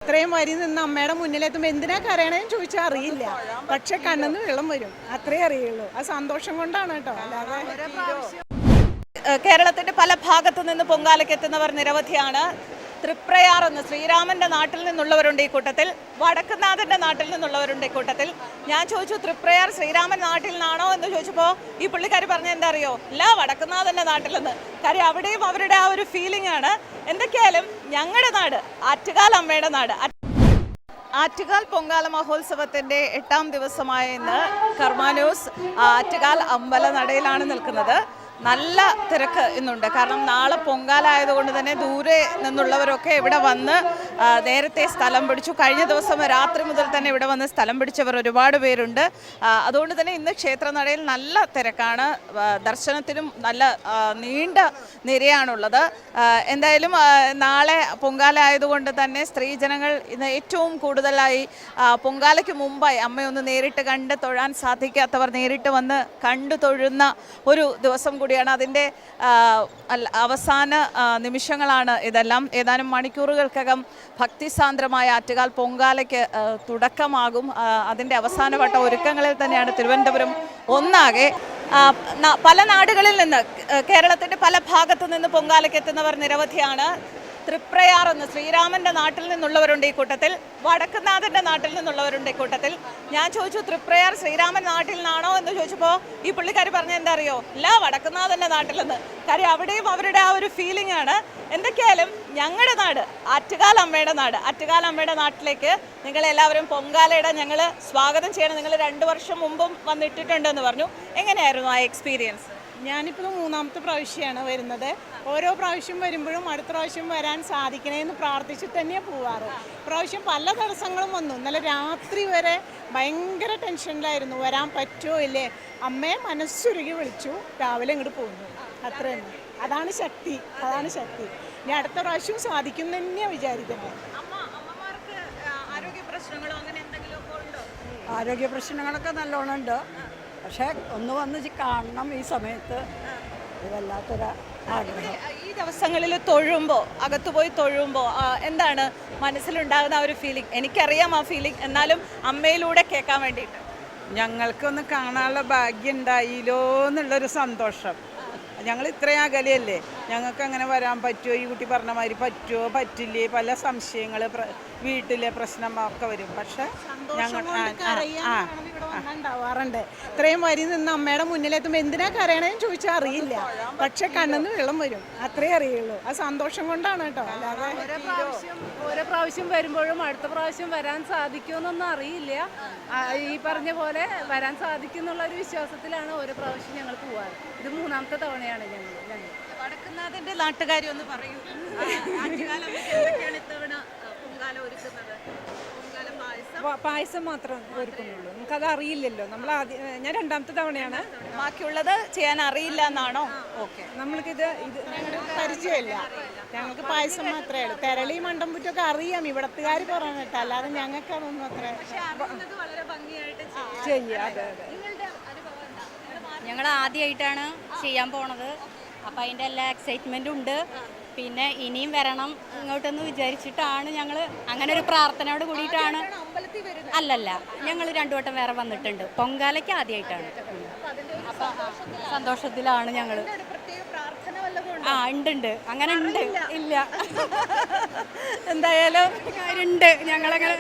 ഇത്രയും വരി നിന്ന് അമ്മയുടെ മുന്നിലെത്തുമ്പോൾ എന്തിനാ കരയണേന്ന് ചോദിച്ചാൽ അറിയില്ല. പക്ഷെ കണ്ണിന്ന് വെള്ളം വരും, അത്രേ അറിയുള്ളൂ. ആ സന്തോഷം കൊണ്ടാണ് കേട്ടോ. അല്ലാതെ കേരളത്തിന്റെ പല ഭാഗത്തു നിന്ന് പൊങ്കാലയ്ക്ക് എത്തുന്നവർ നിരവധിയാണ്. തൃപ്രയാർ എന്ന് ശ്രീരാമന്റെ നാട്ടിൽ നിന്നുള്ളവരുണ്ട് ഈ കൂട്ടത്തിൽ, വടക്കുന്നാഥന്റെ നാട്ടിൽ നിന്നുള്ളവരുണ്ട് ഈ കൂട്ടത്തിൽ. ഞാൻ ചോദിച്ചു തൃപ്രയാർ ശ്രീരാമൻ നാട്ടിൽ നിന്നാണോ എന്ന് ചോദിച്ചപ്പോൾ ഈ പുള്ളിക്കാരി പറഞ്ഞ എന്താ അറിയോ, ഇല്ല വടക്കുന്നാഥന്റെ നാട്ടിൽ നിന്ന്. കാര്യം അവിടെയും അവരുടെ ആ ഒരു ഫീലിംഗ് ആണ്. എന്തൊക്കെയായാലും ഞങ്ങളുടെ നാട് ആറ്റുകാൽ അമ്മയുടെ നാട്. ആറ്റുകാൽ പൊങ്കാല മഹോത്സവത്തിന്റെ 8ാം ദിവസമായ ഇന്ന് കർമാന്യൂസ് ആറ്റുകാൽ അമ്പല നടയിലാണ് നിൽക്കുന്നത്. നല്ല തിരക്ക് ഇന്നുണ്ട്. കാരണം നാളെ പൊങ്കാല ആയതുകൊണ്ട് തന്നെ ദൂരെ നിന്നുള്ളവരൊക്കെ ഇവിടെ വന്ന് നേരത്തെ സ്ഥലം പിടിച്ചു. കഴിഞ്ഞ ദിവസം രാത്രി മുതൽ തന്നെ ഇവിടെ വന്ന് സ്ഥലം പിടിച്ചവർ ഒരുപാട് പേരുണ്ട്. അതുകൊണ്ട് തന്നെ ഇന്ന് ക്ഷേത്രനടയിൽ നല്ല തിരക്കാണ്. ദർശനത്തിനും നല്ല നീണ്ട നിരയാണുള്ളത്. എന്തായാലും നാളെ പൊങ്കാല ആയതുകൊണ്ട് തന്നെ സ്ത്രീജനങ്ങൾ ഇന്ന് ഏറ്റവും കൂടുതലായി പൊങ്കാലയ്ക്ക് മുമ്പായി അമ്മയൊന്ന് നേരിട്ട് കണ്ട് തൊഴാൻ സാധിക്കാത്തവർ നേരിട്ട് വന്ന് കണ്ടു തൊഴുന്ന ഒരു ദിവസം കൂടിയാണ്. അതിൻ്റെ അവസാന നിമിഷങ്ങളാണ് ഇതെല്ലാം. ഏതാനും മണിക്കൂറുകൾക്കകം ഭക്തിസാന്ദ്രമായ ആറ്റുകാൽ പൊങ്കാലയ്ക്ക് തുടക്കമാകും. അതിൻ്റെ അവസാനവട്ട ഒരുക്കങ്ങളിൽ തന്നെയാണ് തിരുവനന്തപുരം ഒന്നാകെ. പല നാടുകളിൽ നിന്ന്, കേരളത്തിൻ്റെ പല ഭാഗത്തു നിന്ന് പൊങ്കാലയ്ക്ക് എത്തുന്നവർ നിരവധിയാണ്. തൃപ്രയാർ എന്ന് ശ്രീരാമന്റെ നാട്ടിൽ നിന്നുള്ളവരുണ്ട് ഈ കൂട്ടത്തിൽ, വടക്കുന്നാഥന്റെ നാട്ടിൽ നിന്നുള്ളവരുണ്ട് ഈ കൂട്ടത്തിൽ. ഞാൻ ചോദിച്ചു തൃപ്രയാർ ശ്രീരാമൻ നാട്ടിൽ നിന്നാണോ എന്ന് ചോദിച്ചപ്പോൾ ഈ പുള്ളിക്കാരി പറഞ്ഞ എന്താ അറിയോ, ഇല്ല വടക്കുന്നാഥന്റെ നാട്ടിൽ നിന്ന്. കാര്യം അവിടെയും അവരുടെ ആ ഒരു ഫീലിംഗ് ആണ്. എന്തൊക്കെയായാലും ഞങ്ങളുടെ നാട് ആറ്റുകാൽ അമ്മയുടെ നാട്. ആറ്റുകാൽ അമ്മയുടെ നാട്ടിലേക്ക് നിങ്ങളെല്ലാവരും പൊങ്കാലയുടെ ഞങ്ങൾ സ്വാഗതം ചെയ്യണം. നിങ്ങൾ 2 വർഷം മുമ്പും വന്നിട്ടിട്ടുണ്ടെന്ന് പറഞ്ഞു. എങ്ങനെയായിരുന്നു ആ എക്സ്പീരിയൻസ്? ഞാനിപ്പോൾ 3ാമത്തെ പ്രാവശ്യമാണ് വരുന്നത്. ഓരോ പ്രാവശ്യം വരുമ്പോഴും അടുത്ത പ്രാവശ്യം വരാൻ സാധിക്കണേന്ന് പ്രാർത്ഥിച്ചിട്ട് തന്നെയാണ് പോവാറ്. പ്രാവശ്യം പല തടസ്സങ്ങളും വന്നു. ഇന്നലെ രാത്രി വരെ ഭയങ്കര ടെൻഷനിലായിരുന്നു, വരാൻ പറ്റുമോ ഇല്ലേ. അമ്മയെ മനസ്സുരുകി വിളിച്ചു, രാവിലെ ഇങ്ങോട്ട് പോകുന്നു. അത്ര തന്നെ. അതാണ് ശക്തി, അതാണ് ശക്തി. ഇനി അടുത്ത പ്രാവശ്യം സാധിക്കും തന്നെയാണ് വിചാരിക്കുന്നത്. ആരോഗ്യ പ്രശ്നങ്ങളൊക്കെ നല്ലോണം ഉണ്ട്. പക്ഷേ ഒന്ന് വന്ന് കാണണം ഈ സമയത്ത്. വല്ലാത്തൊരു ആഗ്രഹം. ഈ ദിവസങ്ങളിൽ തൊഴുമ്പോൾ, അകത്തുപോയി തൊഴുമ്പോൾ എന്താണ് മനസ്സിലുണ്ടാകുന്ന ആ ഒരു ഫീലിംഗ്? എനിക്കറിയാം ആ ഫീലിംഗ്, എന്നാലും അമ്മയിലൂടെ കേൾക്കാൻ വേണ്ടിയിട്ട്. ഞങ്ങൾക്കൊന്ന് കാണാനുള്ള ഭാഗ്യം ഉണ്ടായില്ലോ എന്നുള്ളൊരു സന്തോഷം. ഞങ്ങൾ ഇത്രയും അകലെയല്ലേ, ഞങ്ങൾക്ക് അങ്ങനെ വരാൻ പറ്റുമോ, ഈ കുട്ടി പറഞ്ഞ മാതിരി പറ്റുമോ പറ്റില്ലേ, പല സംശയങ്ങൾ, വീട്ടിലെ പ്രശ്നമൊക്കെ വരും. പക്ഷെ ഞങ്ങൾ ഉണ്ടാവാറുണ്ട്. ഇത്രയും വരി നിന്ന് അമ്മയുടെ മുന്നിലെത്തുമ്പോൾ എന്തിനാ കരയണേന്ന് ചോദിച്ചാൽ അറിയില്ല. പക്ഷെ കണ്ണിന്ന് വെള്ളം വരും, അത്രേ അറിയുള്ളൂ. ആ സന്തോഷം കൊണ്ടാണ് കേട്ടോ. അല്ലാതെ ഓരോ പ്രാവശ്യം വരുമ്പോഴും അടുത്ത പ്രാവശ്യം വരാൻ സാധിക്കുമെന്നൊന്നും അറിയില്ല. ഈ പറഞ്ഞ പോലെ വരാൻ സാധിക്കും എന്നുള്ളൊരു വിശ്വാസത്തിലാണ് ഓരോ പ്രാവശ്യം ഞങ്ങൾ പോവാറ്. ഇത് 3ാമത്തെ തവണയാണ് ഞങ്ങൾ. വടക്കുന്നാഥന്റെ നാട്ടുകാരി ഒന്ന് പറയൂ, പായസം മാത്രം ഒരുക്കുന്നുള്ളൂ. നമുക്കത് അറിയില്ലല്ലോ. നമ്മൾ ഞാൻ 2ാമത്തെ തവണയാണ്. ബാക്കിയുള്ളത് ചെയ്യാൻ അറിയില്ല എന്നാണോ? ഓക്കെ, നമ്മൾക്കിത് ഞങ്ങൾക്ക് പരിചയമില്ല. ഞങ്ങൾക്ക് പായസം മാത്രമേ ഉള്ളൂ. തെരളി മണ്ടമ്പുറ്റൊക്കെ അറിയാം, ഇവിടത്തുകാർ പറഞ്ഞിട്ട്. അല്ലാതെ ഞങ്ങൾക്ക് അതൊന്നും അത്ര ചെയ്യാം. അതെ അതെ. ഞങ്ങൾ ആദ്യമായിട്ടാണ് ചെയ്യാൻ പോണത്. അപ്പം അതിൻ്റെ എല്ലാ എക്സൈറ്റ്മെൻറ്റും ഉണ്ട്. പിന്നെ ഇനിയും വരണം ഇങ്ങോട്ടെന്ന് വിചാരിച്ചിട്ടാണ് ഞങ്ങൾ. അങ്ങനെ ഒരു പ്രാർത്ഥനയോട് കൂടിയിട്ടാണ്. അല്ലല്ല, ഞങ്ങൾ 2 വട്ടം വേറെ വന്നിട്ടുണ്ട്. പൊങ്കാലയ്ക്ക് ആദ്യമായിട്ടാണ്. അപ്പം സന്തോഷത്തിലാണ് ഞങ്ങൾ. ഉണ്ട്. അങ്ങനെ ഉണ്ട്. ഇല്ല, എന്തായാലും ഉണ്ട്. ഞങ്ങളങ്ങനെ